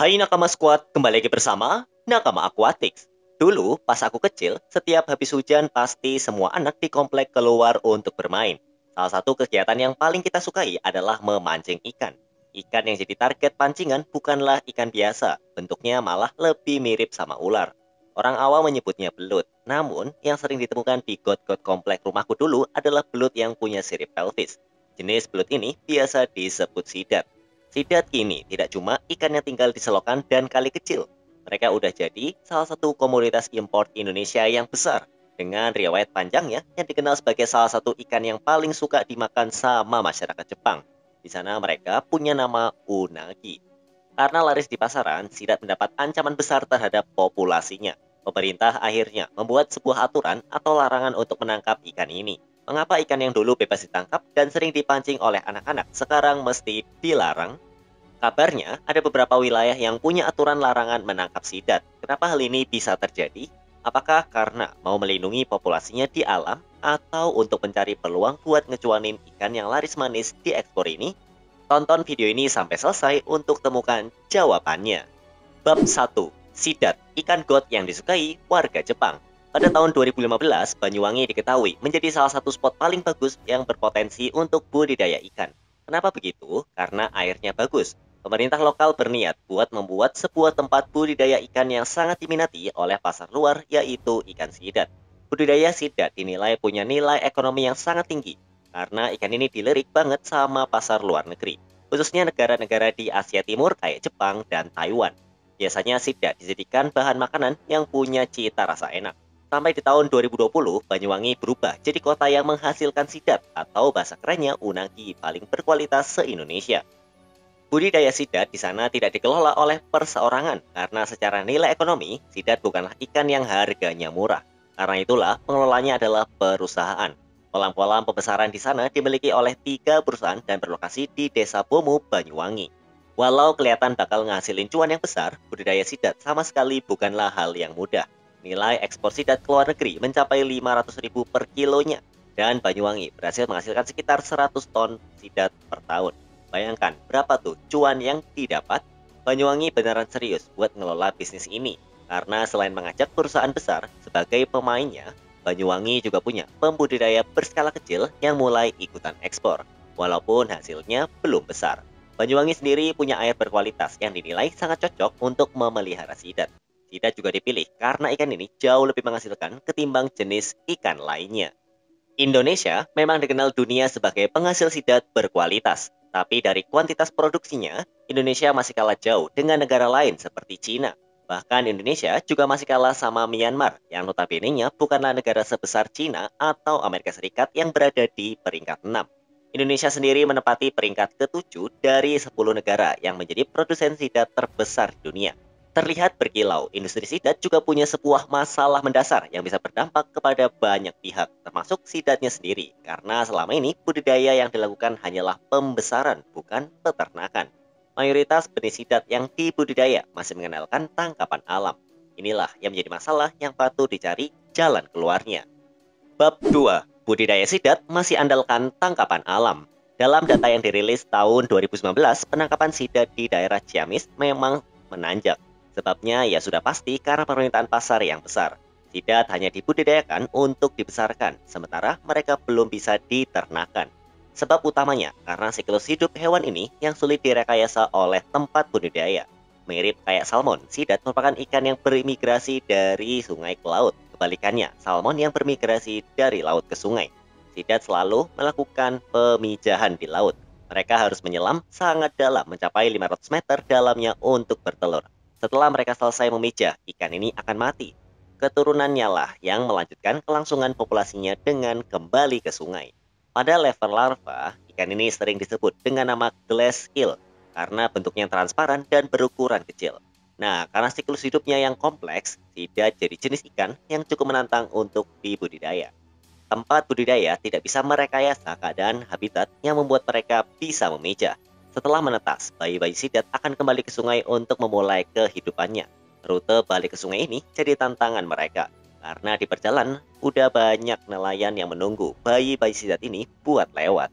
Hai Nakama Squad, kembali lagi bersama Nakama Aquatics. Dulu, pas aku kecil, setiap habis hujan pasti semua anak di komplek keluar untuk bermain. Salah satu kegiatan yang paling kita sukai adalah memancing ikan. Ikan yang jadi target pancingan bukanlah ikan biasa, bentuknya malah lebih mirip sama ular. Orang awam menyebutnya belut, namun yang sering ditemukan di got-got komplek rumahku dulu adalah belut yang punya sirip pelvis. Jenis belut ini biasa disebut sidat. Sidat kini tidak cuma ikan yang tinggal di selokan dan kali kecil. Mereka udah jadi salah satu komoditas impor Indonesia yang besar. Dengan riwayat panjangnya yang dikenal sebagai salah satu ikan yang paling suka dimakan sama masyarakat Jepang. Di sana mereka punya nama unagi. Karena laris di pasaran, sidat mendapat ancaman besar terhadap populasinya. Pemerintah akhirnya membuat sebuah aturan atau larangan untuk menangkap ikan ini. Mengapa ikan yang dulu bebas ditangkap dan sering dipancing oleh anak-anak sekarang mesti dilarang? Kabarnya, ada beberapa wilayah yang punya aturan larangan menangkap sidat. Kenapa hal ini bisa terjadi? Apakah karena mau melindungi populasinya di alam atau untuk mencari peluang buat ngecuanin ikan yang laris manis di ekspor ini? Tonton video ini sampai selesai untuk temukan jawabannya. Bab 1. Sidat, ikan got yang disukai warga Jepang. Pada tahun 2015, Banyuwangi diketahui menjadi salah satu spot paling bagus yang berpotensi untuk budidaya ikan. Kenapa begitu? Karena airnya bagus. Pemerintah lokal berniat buat membuat sebuah tempat budidaya ikan yang sangat diminati oleh pasar luar, yaitu ikan sidat. Budidaya sidat dinilai punya nilai ekonomi yang sangat tinggi, karena ikan ini dilirik banget sama pasar luar negeri, khususnya negara-negara di Asia Timur kayak Jepang dan Taiwan. Biasanya sidat dijadikan bahan makanan yang punya cita rasa enak. Sampai di tahun 2020, Banyuwangi berubah jadi kota yang menghasilkan sidat atau bahasa kerennya unagi paling berkualitas se-Indonesia. Budidaya sidat di sana tidak dikelola oleh perseorangan karena secara nilai ekonomi, sidat bukanlah ikan yang harganya murah. Karena itulah pengelolanya adalah perusahaan. Kolam-kolam pembesaran di sana dimiliki oleh 3 perusahaan dan berlokasi di Desa Bomu, Banyuwangi. Walau kelihatan bakal ngasilin cuan yang besar, budidaya sidat sama sekali bukanlah hal yang mudah. Nilai ekspor sidat ke luar negeri mencapai 500.000 per kilonya, dan Banyuwangi berhasil menghasilkan sekitar 100 ton sidat per tahun. Bayangkan berapa tuh cuan yang didapat? Banyuwangi beneran serius buat ngelola bisnis ini. Karena selain mengajak perusahaan besar sebagai pemainnya, Banyuwangi juga punya pembudidaya berskala kecil yang mulai ikutan ekspor. Walaupun hasilnya belum besar. Banyuwangi sendiri punya air berkualitas yang dinilai sangat cocok untuk memelihara sidat. Sidat juga dipilih karena ikan ini jauh lebih menghasilkan ketimbang jenis ikan lainnya. Indonesia memang dikenal dunia sebagai penghasil sidat berkualitas, tapi dari kuantitas produksinya, Indonesia masih kalah jauh dengan negara lain seperti Cina. Bahkan Indonesia juga masih kalah sama Myanmar, yang notabene-nya bukanlah negara sebesar Cina atau Amerika Serikat yang berada di peringkat 6. Indonesia sendiri menempati peringkat ke-7 dari 10 negara yang menjadi produsen sidat terbesar di dunia. Terlihat berkilau, industri sidat juga punya sebuah masalah mendasar yang bisa berdampak kepada banyak pihak, termasuk sidatnya sendiri. Karena selama ini budidaya yang dilakukan hanyalah pembesaran, bukan peternakan. Mayoritas benih sidat yang dibudidaya masih mengandalkan tangkapan alam. Inilah yang menjadi masalah yang patut dicari jalan keluarnya. Bab 2. Budidaya sidat masih andalkan tangkapan alam. Dalam data yang dirilis tahun 2019, penangkapan sidat di daerah Ciamis memang menanjak. Sebabnya ya sudah pasti karena permintaan pasar yang besar. Sidat hanya dibudidayakan untuk dibesarkan, sementara mereka belum bisa diternakan. Sebab utamanya karena siklus hidup hewan ini yang sulit direkayasa oleh tempat budidaya. Mirip kayak salmon, sidat merupakan ikan yang berimigrasi dari sungai ke laut. Kebalikannya, salmon yang bermigrasi dari laut ke sungai. Sidat selalu melakukan pemijahan di laut. Mereka harus menyelam sangat dalam, mencapai 500 meter dalamnya untuk bertelur. Setelah mereka selesai memijah, ikan ini akan mati. Keturunannya lah yang melanjutkan kelangsungan populasinya dengan kembali ke sungai. Pada level larva, ikan ini sering disebut dengan nama glass eel karena bentuknya transparan dan berukuran kecil. Nah, karena siklus hidupnya yang kompleks, tidak jadi jenis ikan yang cukup menantang untuk dibudidaya. Tempat budidaya tidak bisa merekayasa keadaan habitat yang membuat mereka bisa memijah. Setelah menetas, bayi-bayi sidat akan kembali ke sungai untuk memulai kehidupannya. Rute balik ke sungai ini jadi tantangan mereka. Karena di perjalanan, udah banyak nelayan yang menunggu bayi-bayi sidat ini buat lewat.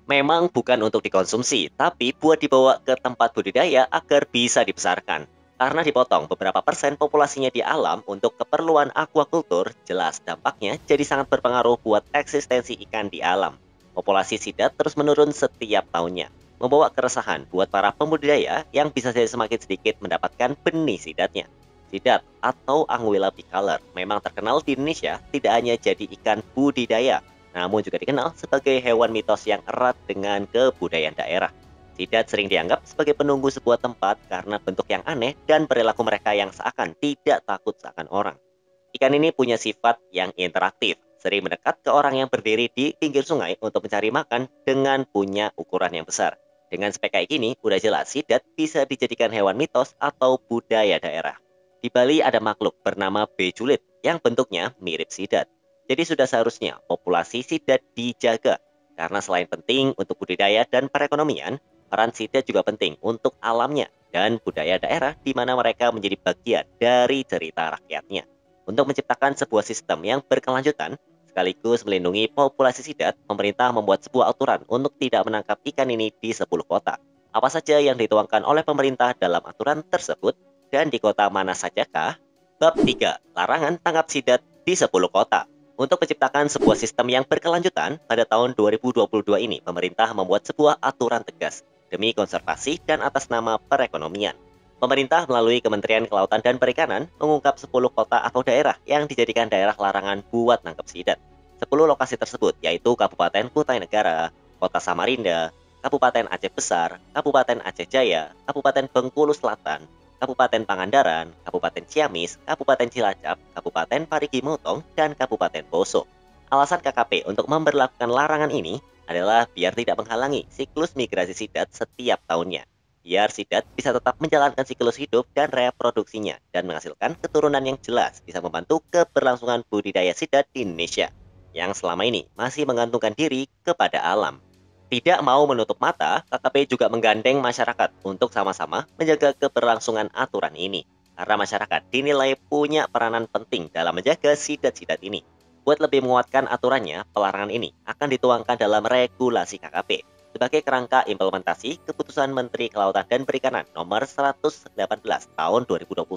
Memang bukan untuk dikonsumsi, tapi buat dibawa ke tempat budidaya agar bisa dibesarkan. Karena dipotong beberapa persen populasinya di alam untuk keperluan aquaculture, jelas dampaknya jadi sangat berpengaruh buat eksistensi ikan di alam. Populasi sidat terus menurun setiap tahunnya, membawa keresahan buat para pembudidaya yang bisa jadi semakin sedikit mendapatkan benih sidatnya. Sidat atau Anguilla bicolor memang terkenal di Indonesia tidak hanya jadi ikan budidaya, namun juga dikenal sebagai hewan mitos yang erat dengan kebudayaan daerah. Sidat sering dianggap sebagai penunggu sebuah tempat karena bentuk yang aneh dan perilaku mereka yang seakan tidak takut seakan orang. Ikan ini punya sifat yang interaktif, sering mendekat ke orang yang berdiri di pinggir sungai untuk mencari makan dengan punya ukuran yang besar. Dengan spek kayak gini, udah jelas sidat bisa dijadikan hewan mitos atau budaya daerah. Di Bali ada makhluk bernama beculit yang bentuknya mirip sidat. Jadi sudah seharusnya populasi sidat dijaga. Karena selain penting untuk budidaya dan perekonomian, peran sidat juga penting untuk alamnya dan budaya daerah di mana mereka menjadi bagian dari cerita rakyatnya. Untuk menciptakan sebuah sistem yang berkelanjutan, sekaligus melindungi populasi sidat, pemerintah membuat sebuah aturan untuk tidak menangkap ikan ini di 10 kota. Apa saja yang dituangkan oleh pemerintah dalam aturan tersebut dan di kota mana sajakah? Bab 3. Larangan tangkap sidat di 10 kota. Untuk menciptakan sebuah sistem yang berkelanjutan, pada tahun 2022 ini pemerintah membuat sebuah aturan tegas demi konservasi dan atas nama perekonomian. Pemerintah melalui Kementerian Kelautan dan Perikanan mengungkap 10 kota atau daerah yang dijadikan daerah larangan buat nangkep sidat. 10 lokasi tersebut yaitu Kabupaten Kutai Negara, Kota Samarinda, Kabupaten Aceh Besar, Kabupaten Aceh Jaya, Kabupaten Bengkulu Selatan, Kabupaten Pangandaran, Kabupaten Ciamis, Kabupaten Cilacap, Kabupaten Parigi Motong, dan Kabupaten Poso. Alasan KKP untuk memberlakukan larangan ini adalah biar tidak menghalangi siklus migrasi sidat setiap tahunnya. Biar sidat bisa tetap menjalankan siklus hidup dan reproduksinya dan menghasilkan keturunan yang jelas bisa membantu keberlangsungan budidaya sidat di Indonesia yang selama ini masih menggantungkan diri kepada alam. Tidak mau menutup mata, KKP juga menggandeng masyarakat untuk sama-sama menjaga keberlangsungan aturan ini. Karena masyarakat dinilai punya peranan penting dalam menjaga sidat-sidat ini. Buat lebih menguatkan aturannya, pelarangan ini akan dituangkan dalam regulasi KKP sebagai kerangka implementasi Keputusan Menteri Kelautan dan Perikanan Nomor 118 Tahun 2021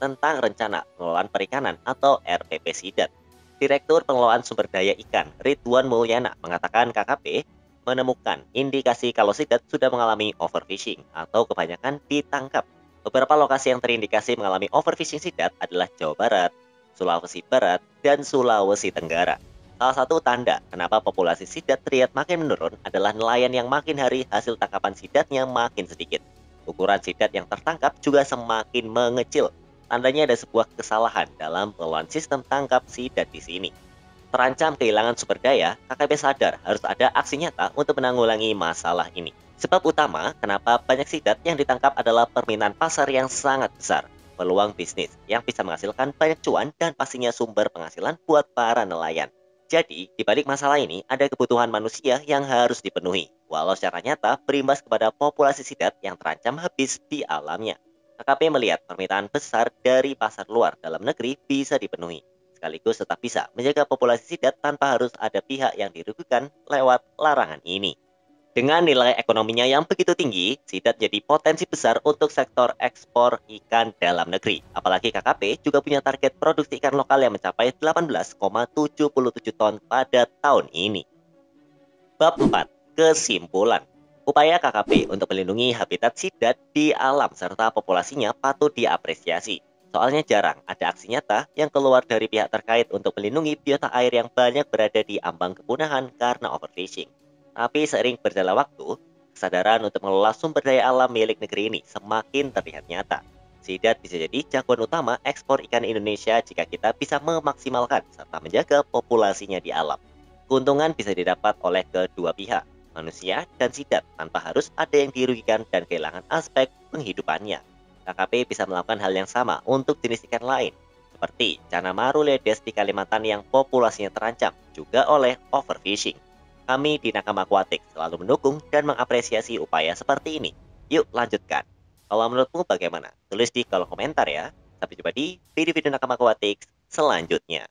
tentang Rencana Pengelolaan Perikanan atau RPP Sidat. Direktur Pengelolaan Sumber Daya Ikan Ridwan Mulyana mengatakan KKP menemukan indikasi kalau sidat sudah mengalami overfishing atau kebanyakan ditangkap. Beberapa lokasi yang terindikasi mengalami overfishing sidat adalah Jawa Barat, Sulawesi Barat, dan Sulawesi Tenggara. Salah satu tanda kenapa populasi sidat terlihat makin menurun adalah nelayan yang makin hari hasil tangkapan sidatnya makin sedikit. Ukuran sidat yang tertangkap juga semakin mengecil. Tandanya ada sebuah kesalahan dalam pengelolaan sistem tangkap sidat di sini. Terancam kehilangan sumber daya, KKP sadar harus ada aksi nyata untuk menanggulangi masalah ini. Sebab utama kenapa banyak sidat yang ditangkap adalah permintaan pasar yang sangat besar, peluang bisnis yang bisa menghasilkan banyak cuan dan pastinya sumber penghasilan buat para nelayan. Jadi, di balik masalah ini ada kebutuhan manusia yang harus dipenuhi, walau secara nyata berimbas kepada populasi sidat yang terancam habis di alamnya. KKP melihat permintaan besar dari pasar luar dalam negeri bisa dipenuhi, sekaligus tetap bisa menjaga populasi sidat tanpa harus ada pihak yang dirugikan lewat larangan ini. Dengan nilai ekonominya yang begitu tinggi, sidat jadi potensi besar untuk sektor ekspor ikan dalam negeri. Apalagi KKP juga punya target produksi ikan lokal yang mencapai 18,77 ton pada tahun ini. Bab 4. Kesimpulan. Upaya KKP untuk melindungi habitat sidat di alam serta populasinya patut diapresiasi. Soalnya jarang ada aksi nyata yang keluar dari pihak terkait untuk melindungi biota air yang banyak berada di ambang kepunahan karena overfishing. Tapi seiring berjalan waktu, kesadaran untuk mengelola sumber daya alam milik negeri ini semakin terlihat nyata. Sidat bisa jadi jagoan utama ekspor ikan Indonesia jika kita bisa memaksimalkan serta menjaga populasinya di alam. Keuntungan bisa didapat oleh kedua pihak, manusia dan sidat, tanpa harus ada yang dirugikan dan kehilangan aspek penghidupannya. KKP bisa melakukan hal yang sama untuk jenis ikan lain, seperti Cana Maru Ledes di Kalimantan yang populasinya terancam juga oleh overfishing. Kami di Nakama Aquatic selalu mendukung dan mengapresiasi upaya seperti ini. Yuk lanjutkan. Kalau menurutmu bagaimana? Tulis di kolom komentar ya. Sampai jumpa di video-video Nakama Aquatic selanjutnya.